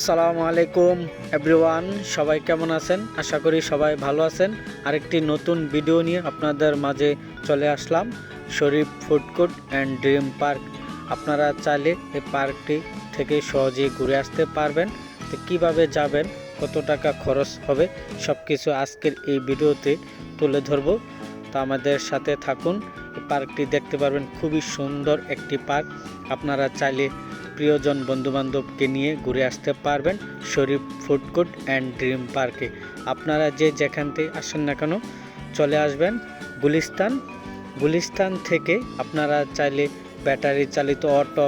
আসসালামু আলাইকুম এভরিওয়ান, সবাই কেমন আছেন? আশা করি সবাই ভালো আছেন। আরেকটি নতুন ভিডিও নিয়ে আপনাদের মাঝে চলে আসলাম। Sharif food court and dream park. আপনারা চাইলে এই পার্কটি থেকে সহজেই ঘুরে আসতে পারবেন। তো কীভাবে যাবেন, কত টাকা খরচ হবে, সব কিছু আজকের এই ভিডিওতে তুলে ধরব। তো আমাদের সাথে থাকুন। এই পার্কটি দেখতে পারবেন, খুবই সুন্দর একটি পার্ক। আপনারা চাইলে প্রিয়জন বন্ধুবান্ধবকে নিয়ে ঘুরে আসতে পারবেন Sharif food court and dream পার্কে। আপনারা যে যেখান থেকে আসেন না কেন চলে আসবেন গুলিস্তান থেকে আপনারা চাইলে ব্যাটারি চালিত অটো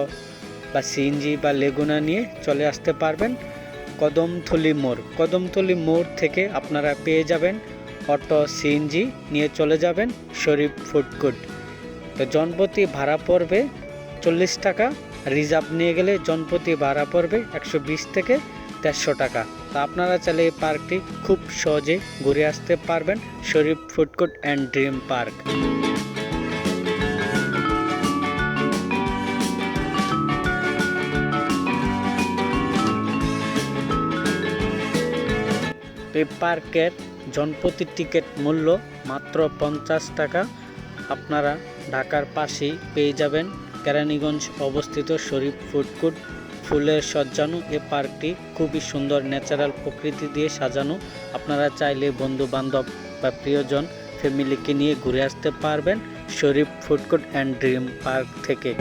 বা সিএনজি বা লেগুনা নিয়ে চলে আসতে পারবেন কদমতলী মোড় থেকে আপনারা পেয়ে যাবেন অটো সিএনজি নিয়ে চলে যাবেন শরীফ ফুড কোর্ট। তো জনপ্রতি ভাড়া পড়বে 40 টাকা, রিজার্ভ নিয়ে গেলে জনপ্রতি ভাড়া পড়বে 120 থেকে 150 টাকা। তো আপনারা চাইলে এই পার্কটি খুব সহজে ঘুরে আসতে পারবেন Sharif food court and dream park. এই পার্কের জনপ্রতি টিকিট মূল্য মাত্র 50 টাকা। আপনারা ঢাকার পাশেই পেয়ে যাবেন কেরানীগঞ্জ অবস্থিত শরীফ ফুড কোর্ট। ফুলের সাজানো এই পার্কটি খুবই সুন্দর, ন্যাচারাল প্রকৃতি দিয়ে সাজানো। আপনারা চাইলে বন্ধু বান্ধব বা প্রিয়জন ফ্যামিলিকে নিয়ে ঘুরে আসতে পারবেন Sharif food court and dream park থেকে।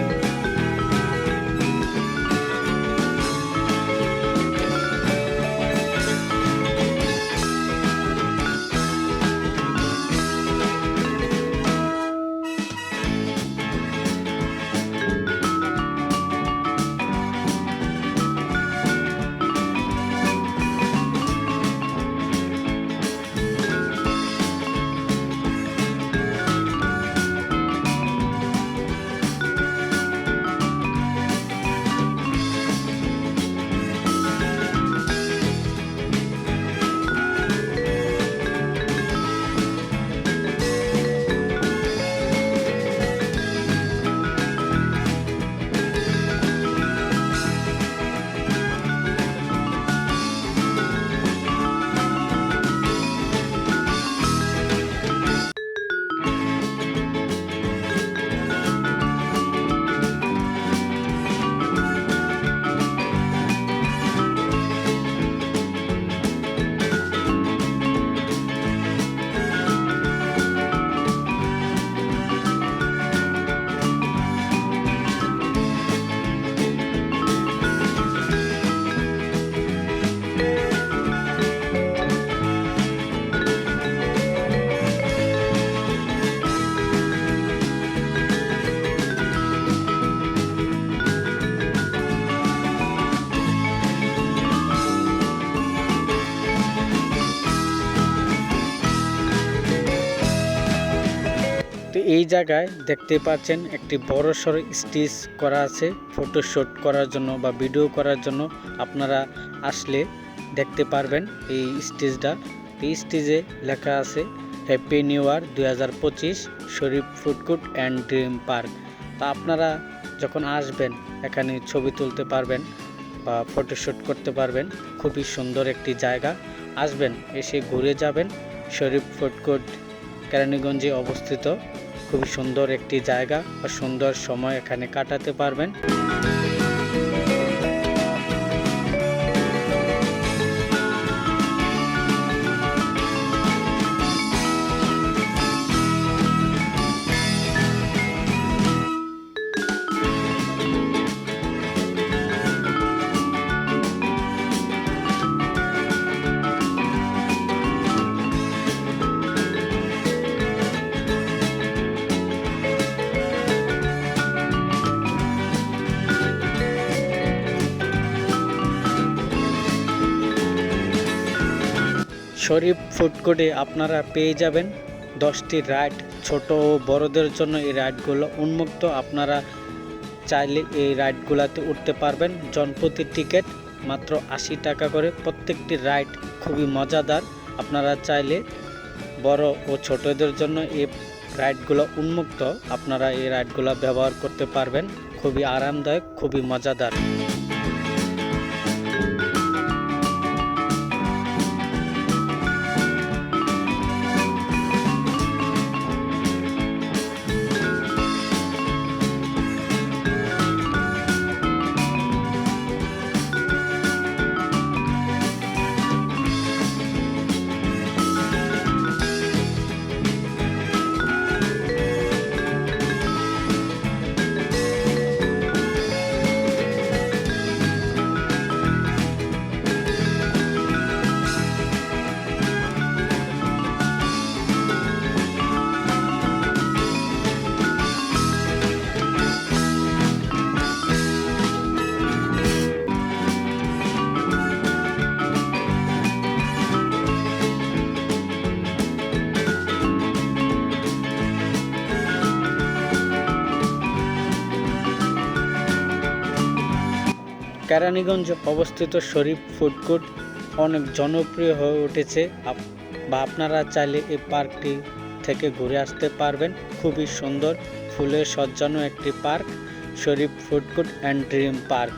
তো এই জায়গায় দেখতে পাচ্ছেন একটি বড় সড়ো স্টেজ করা আছে ফটোশ্যুট করার জন্য বা ভিডিও করার জন্য। আপনারা আসলে দেখতে পারবেন এই স্টেজটা। এই স্টেজে লেখা আছে happy new year 2025 Sharif food court and dream park. তা আপনারা যখন আসবেন এখানে ছবি তুলতে পারবেন বা ফটোশ্যুট করতে পারবেন। খুবই সুন্দর একটি জায়গা, আসবেন, এসে ঘুরে যাবেন। শরীফ ফুড কোর্ট কেরানীগঞ্জে অবস্থিত, খুবই সুন্দর একটি জায়গা বা সুন্দর সময় এখানে কাটাতে পারবেন। শরীফ ফুড কোর্টে আপনারা পেয়ে যাবেন 10টি রাইড, ছোট ও বড়দের জন্য এই রাইডগুলো উন্মুক্ত। আপনারা চাইলে এই রাইডগুলোতে উঠতে পারবেন। জনপ্রতি টিকিট মাত্র 80 টাকা করে। প্রত্যেকটি রাইড খুবই মজাদার। আপনারা চাইলে বড় ও ছোটদের জন্য এই রাইডগুলো উন্মুক্ত। আপনারা এই রাইডগুলো ব্যবহার করতে পারবেন। খুবই আরামদায়ক, খুবই মজাদার। কেরানীগঞ্জে অবস্থিত শরীফ ফুড কোর্ট অনেক জনপ্রিয় হয়ে উঠেছে, বা আপনারা চাইলে এই পার্কটি থেকে ঘুরে আসতে পারবেন। খুবই সুন্দর ফুলে সাজানো একটি park, Sharif food court and dream park.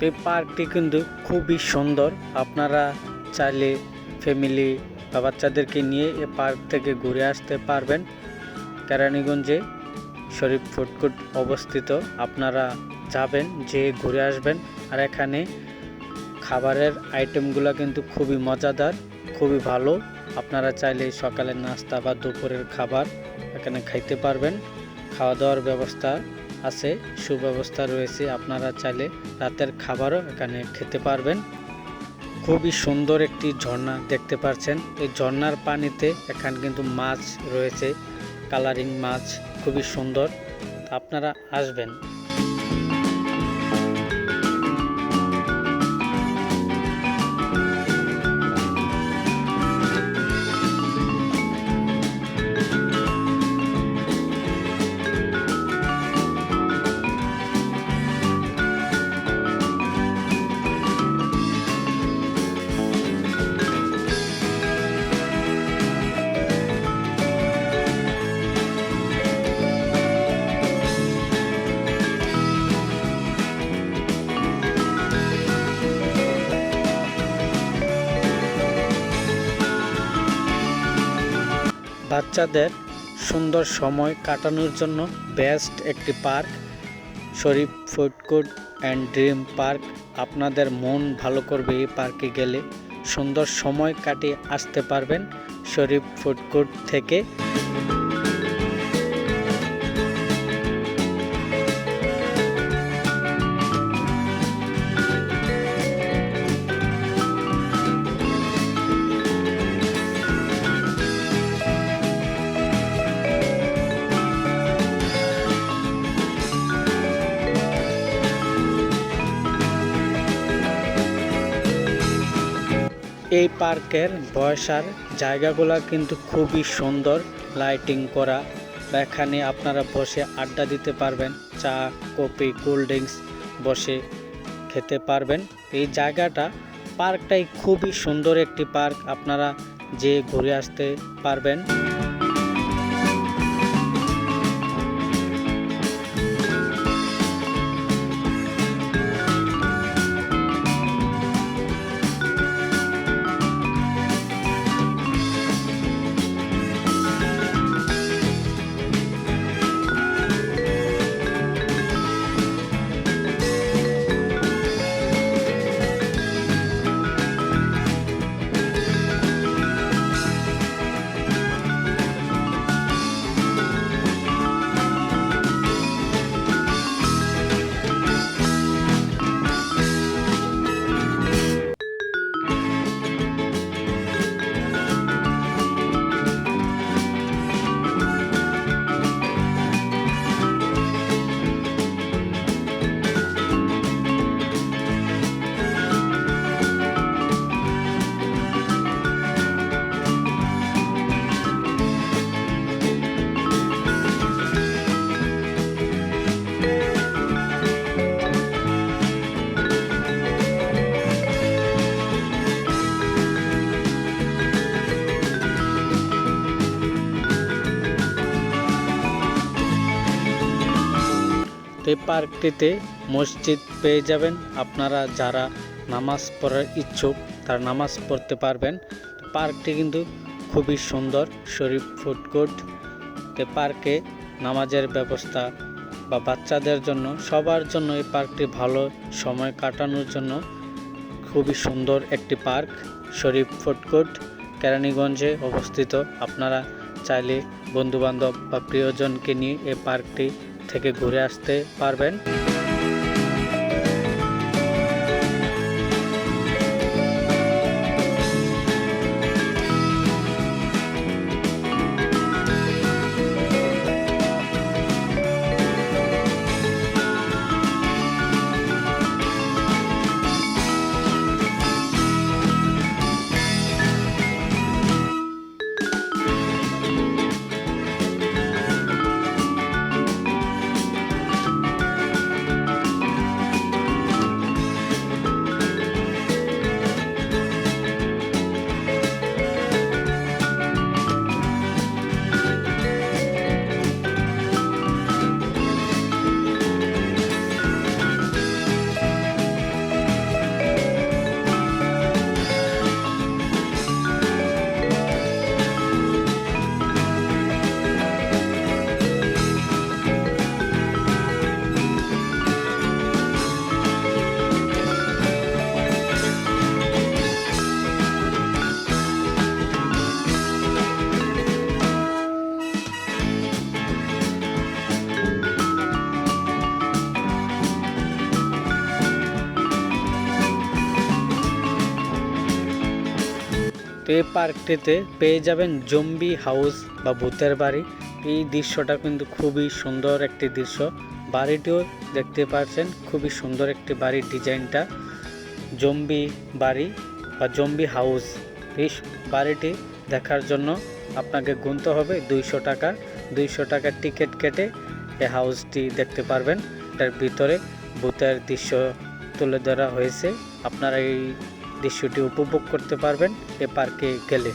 এই পার্কটি কিন্তু খুবই সুন্দর, আপনারা চাইলে ফ্যামিলি বা বাচ্চাদেরকে নিয়ে এই পার্ক থেকে ঘুরে আসতে পারবেন। কেরানীগঞ্জে শরীফ ফুড কোর্ট অবস্থিত, আপনারা যাবেন, যে ঘুরে আসবেন। আর এখানে খাবারের আইটেমগুলো কিন্তু খুবই মজাদার, খুবই ভালো। আপনারা চাইলে সকালের নাস্তা বা দুপুরের খাবার এখানে খাইতে পারবেন। খাওয়া দাওয়ার ব্যবস্থা আছে, সুব্যবস্থা রয়েছে। আপনারা চাইলে রাতের খাবারও এখানে খেতে পারবেন। খুবই সুন্দর একটি ঝর্ণা দেখতে পাচ্ছেন। এই ঝর্ণার পানিতে এখানে কিন্তু মাছ রয়েছে, কালারিং মাছ, খুবই সুন্দর। আপনারা আসবেন। বাচ্চাদের সুন্দর সময় কাটানোর জন্য বেস্ট একটি park, Sharif food court and dream park. আপনাদের মন ভালো করবে এই পার্কে গেলে, সুন্দর সময় কাটিয়ে আসতে পারবেন শরীফ ফুড কোর্ট থেকে। এই পার্কের বসার জায়গাগুলো কিন্তু খুবই সুন্দর, লাইটিং করা, বা এখানে আপনারা বসে আড্ডা দিতে পারবেন, চা কফি কোল্ড ড্রিঙ্কস বসে খেতে পারবেন। এই জায়গাটা পার্কটাই খুবই সুন্দর একটি পার্ক, আপনারা যে ঘুরে আসতে পারবেন। এই পার্কটিতে মসজিদ পেয়ে যাবেন, আপনারা যারা নামাজ পড়ার ইচ্ছুক তারা নামাজ পড়তে পারবেন। পার্কটি কিন্তু খুবই সুন্দর, শরীফ ফুড কোর্ট। পার্কে নামাজের ব্যবস্থা বা বাচ্চাদের জন্য সবার জন্য এই পার্কটি ভালো সময় কাটানোর জন্য খুবই সুন্দর একটি পার্ক। শরীফ ফুড কোর্ট কেরানীগঞ্জে অবস্থিত। আপনারা চাইলে বন্ধুবান্ধব বা প্রিয়জনকে নিয়ে এই পার্কটি থেকে ঘুরে আসতে পারবেন। তো এই পার্কটিতে পেয়ে যাবেন জম্বি হাউস বা ভূতের বাড়ি। এই দৃশ্যটা কিন্তু খুবই সুন্দর একটি দৃশ্য। বাড়িটিও দেখতে পাচ্ছেন, খুবই সুন্দর একটি বাড়ির ডিজাইনটা। জম্বি বাড়ি বা জম্বি হাউস, এই বাড়িটি দেখার জন্য আপনাকে গুনতে হবে 200 টাকা। 200 টাকার টিকিট কেটে এই হাউসটি দেখতে পারবেন। এটার ভিতরে ভূতের দৃশ্য তুলে ধরা হয়েছে, আপনারা এই দৃশ্যটি উপভোগ করতে পারবেন এ পার্কে গেলে।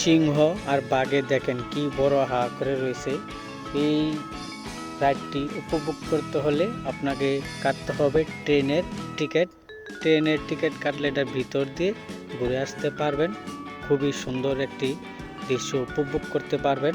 সিংহ আর বাঘে দেখেন কি বড় হা করে রয়েছে। এই রাইডটি উপভোগ করতে হলে আপনাকে কাটতে হবে ট্রেনের টিকিট কাটলে এটার ভিতর দিয়ে ঘুরে আসতে পারবেন। খুবই সুন্দর একটি দৃশ্য উপভোগ করতে পারবেন।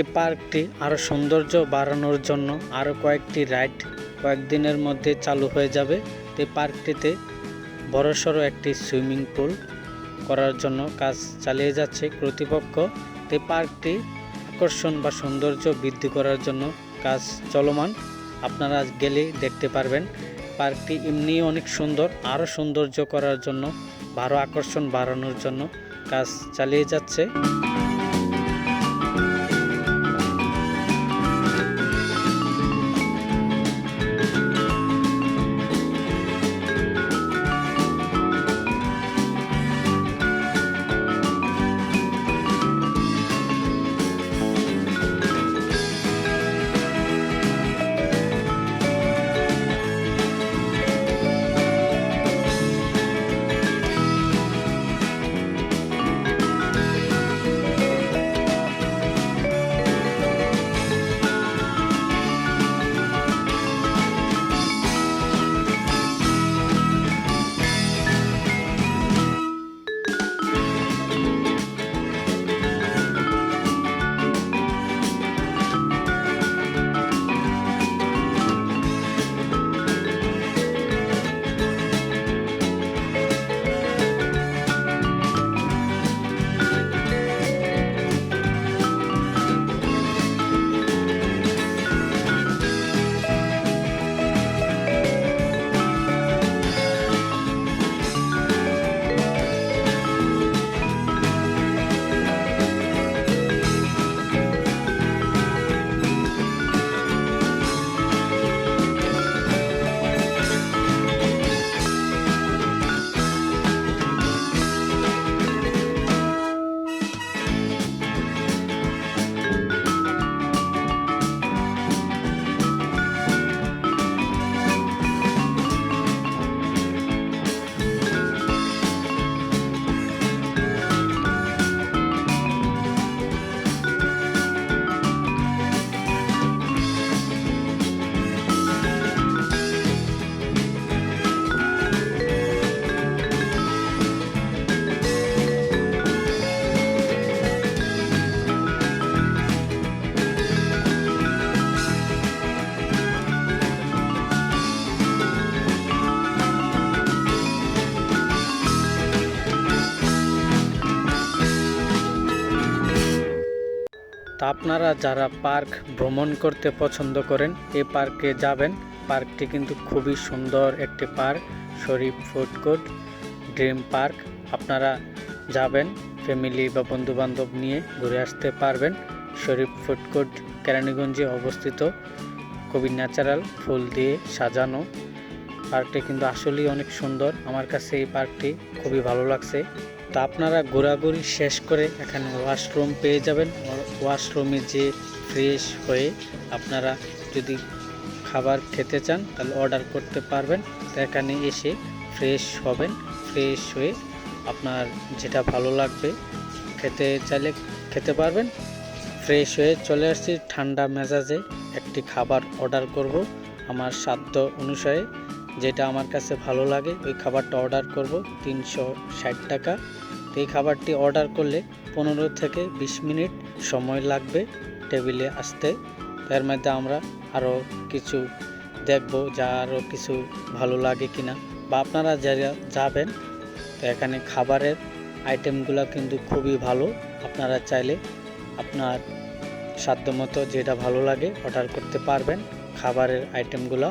এই পার্কটি আরও সৌন্দর্য বাড়ানোর জন্য আরও কয়েকটি রাইড কয়েকদিনের মধ্যে চালু হয়ে যাবে। এই পার্কটিতে বড়সড় একটি সুইমিং পুল করার জন্য কাজ চালিয়ে যাচ্ছে কর্তৃপক্ষ। এই পার্কটি আকর্ষণ বা সৌন্দর্য বৃদ্ধি করার জন্য কাজ চলমান, আপনারা গেলে দেখতে পারবেন। পার্কটি এমনিই অনেক সুন্দর, আরও সৌন্দর্য করার জন্য আরও আকর্ষণ বাড়ানোর জন্য কাজ চালিয়ে যাচ্ছে। তা আপনারা যারা পার্ক ভ্রমণ করতে পছন্দ করেন এই পার্কে যাবেন। পার্কটি কিন্তু খুবই সুন্দর একটি পার্ক, শরীফ ফুড কোর্ট ড্রিম পার্ক আপনারা যাবেন, ফ্যামিলি বা বন্ধুবান্ধব নিয়ে ঘুরে আসতে পারবেন। শরীফ ফুড কোর্ট কেরানীগঞ্জে অবস্থিত, খুবই ন্যাচারাল ফুল দিয়ে সাজানো। পার্কটি কিন্তু আসলেই অনেক সুন্দর, আমার কাছে এই পার্কটি খুবই ভালো লাগছে। তো আপনারা ঘোরাঘুরি শেষ করে এখানে ওয়াশরুম পেয়ে যাবেন। ওয়াশরুমে যে ফ্রেশ হয়ে আপনারা যদি খাবার খেতে চান তাহলে অর্ডার করতে পারবেন। তো এখানে এসে ফ্রেশ হবেন, ফ্রেশ হয়ে আপনার যেটা ভালো লাগবে খেতে চাইলে খেতে পারবেন। ফ্রেশ হয়ে চলে আসছি, ঠান্ডা মেজাজে একটি খাবার অর্ডার করব আমার সাধ্য অনুসারে, যেটা আমার কাছে ভালো লাগে ওই খাবারটা অর্ডার করব। 360 টাকা। তো এই খাবারটি অর্ডার করলে 15 থেকে 20 মিনিট সময় লাগবে টেবিলে আসতে। এর মধ্যে আমরা আরও কিছু দেখব, যা আরও কিছু ভালো লাগে কিনা, বা আপনারা যারা যাবেন। তো এখানে খাবারের আইটেমগুলো কিন্তু খুবই ভালো, আপনারা চাইলে আপনার সাধ্যমতো যেটা ভালো লাগে অর্ডার করতে পারবেন খাবারের আইটেমগুলো।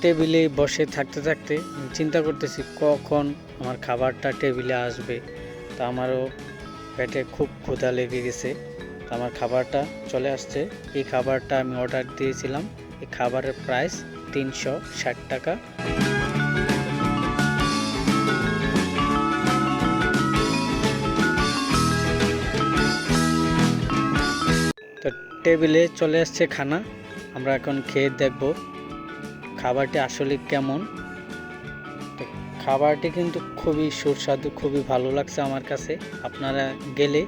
টেবিলে বসে থাকতে থাকতে চিন্তা করতেছি কখন আমার খাবারটা টেবিলে আসবে। তা আমারও পেটে খুব ক্ষুধা লেগে গেছে। তো আমার খাবারটা চলে আসছে। এই খাবারটা আমি অর্ডার দিয়েছিলাম, এই খাবারের প্রাইস 360 টাকা। তো টেবিলে চলে আসছে খানা, আমরা এখন খেয়ে দেখব খাবারটি আসলে কেমন। তো খাবারটি কিন্তু খুবই সুস্বাদু, খুবই ভালো লাগছে আমার কাছে। আপনারা গেলে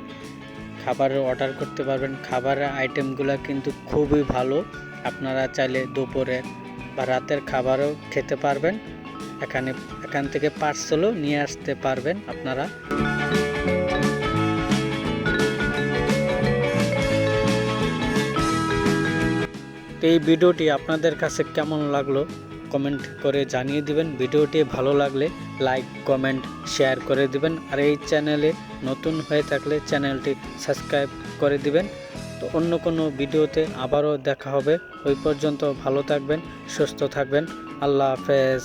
খাবারের অর্ডার করতে পারবেন। খাবারের আইটেমগুলো কিন্তু খুবই ভালো, আপনারা চাইলে দুপুরের বা রাতের খাবারও খেতে পারবেন। এখান থেকে পার্সেলও নিয়ে আসতে পারবেন আপনারা। এই ভিডিওটি আপনাদের কাছে কেমন লাগলো কমেন্ট করে জানিয়ে দিবেন। ভিডিওটি ভালো লাগলে লাইক, কমেন্ট, শেয়ার করে দিবেন। আর এই চ্যানেলে নতুন হয়ে থাকলে চ্যানেলটি সাবস্ক্রাইব করে দিবেন। তো অন্য কোনো ভিডিওতে আবারও দেখা হবে। ওই পর্যন্ত ভালো থাকবেন, সুস্থ থাকবেন। আল্লাহ হাফেজ।